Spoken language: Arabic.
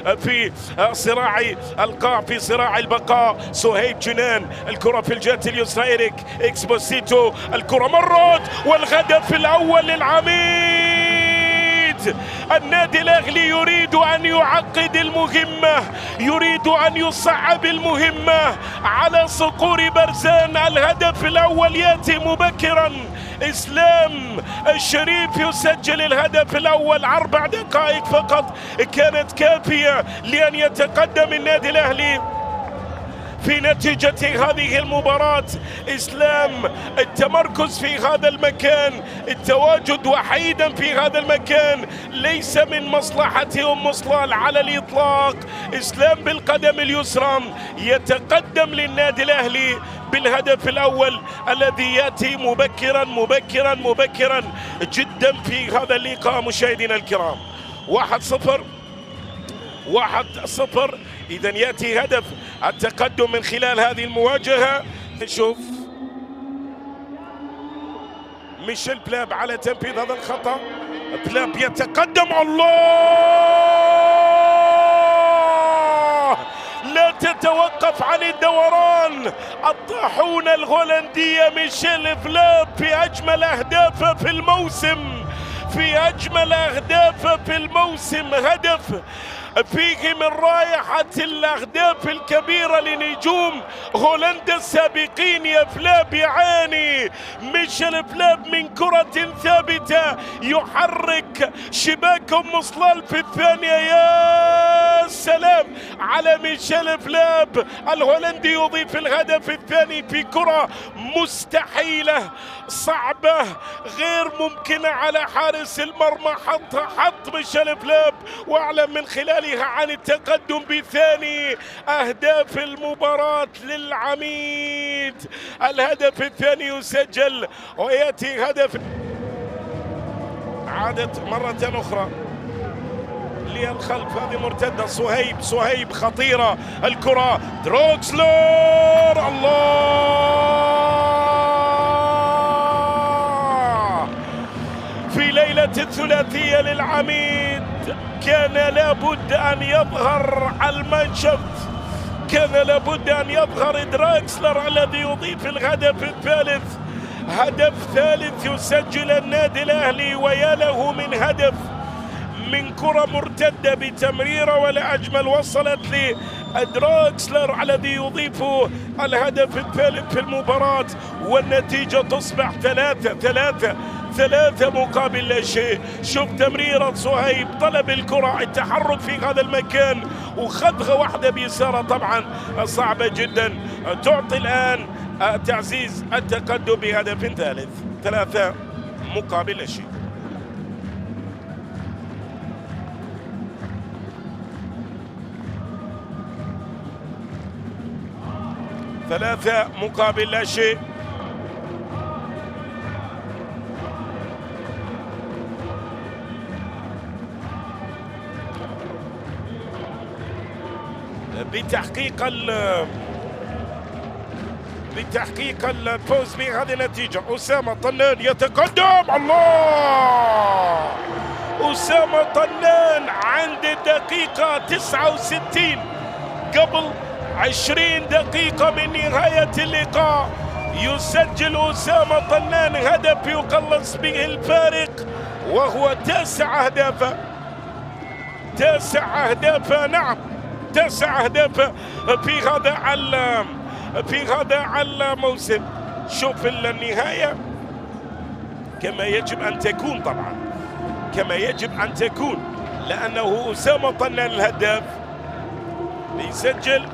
في صراع القاع، في صراع البقاء. سهيب جنان، الكرة في الجهة اليسرى، إيريك إكسبوسيتو، الكرة مرت والهدف الأول للعميد. النادي الأهلي يريد أن يعقد المهمة، يريد أن يصعب المهمة على صقور برزان. الهدف الأول يأتي مبكرا، إسلام الشريف يسجل الهدف الأول. 4 دقائق فقط كانت كافية لأن يتقدم النادي الأهلي في نتيجة هذه المباراة. إسلام التمركز في هذا المكان، التواجد وحيدا في هذا المكان ليس من مصلحة أم صلال على الإطلاق. إسلام بالقدم اليسرى يتقدم للنادي الأهلي بالهدف الأول الذي يأتي مبكرا مبكرا مبكرا جدا في هذا اللقاء. مشاهدينا الكرام، 1-0 1-0. إذا يأتي هدف التقدم من خلال هذه المواجهة. نشوف ميشيل بلاب على تنفيذ هذا الخطأ. بلاب يتقدم، الله، لا تتوقف عن الدوران. الطاحونة الهولندية ميشيل بلاب في أجمل أهدافه في الموسم، في أجمل أهدافه في الموسم. هدف فيه من رائحة الأهداف الكبيرة لنجوم هولندا السابقين. يا بلاب يعاني ميشيل بلاب من كرة ثابتة يحرك شباك أم صلال في الثانية. يا سلام على ميشيل بلاب، الهولندي يضيف الهدف الثاني في كرة مستحيلة، صعبة، غير ممكنة على حارس المرمى. حط ميشيل بلاب واعلن من خلالها عن التقدم بثاني أهداف المباراة للعميد. الهدف الثاني يسجل ويأتي هدف. عادت مرة أخرى للخلف، هذه مرتدة. سهيب خطيرة، الكرة دروكسلر، الله، في ليلة الثلاثية للعميد كان لابد أن يظهر المانشفت، كان لابد أن يظهر دراكسلر الذي يضيف الهدف الثالث. هدف ثالث يسجل النادي الأهلي، ويا له من هدف من كرة مرتدة بتمريرة ولا أجمل وصلت لدراكسلر الذي يضيف الهدف الثالث في المباراة. والنتيجة تصبح 3 مقابل لا شيء. شوف تمريرة سهيب، طلب الكرة، التحرك في هذا المكان، وخذها واحدة بيسارة طبعا صعبة جدا. تعطي الآن تعزيز التقدم بهدف ثالث. 3 مقابل لا شيء. 3 مقابل لا شيء. بتحقيق الفوز بهذه النتيجة. أسامة طنان يتقدم، الله، أسامة طنان عند الدقيقة 69 قبل 20 دقيقة من نهاية اللقاء يسجل أسامة طنان هدف يقلص به الفارق، وهو 9 أهداف. 9 أهداف، نعم 9 أهداف في هذا الموسم. شوف النهاية كما يجب أن تكون، طبعا كما يجب أن تكون، لأنه أسامة طنان الهداف يسجل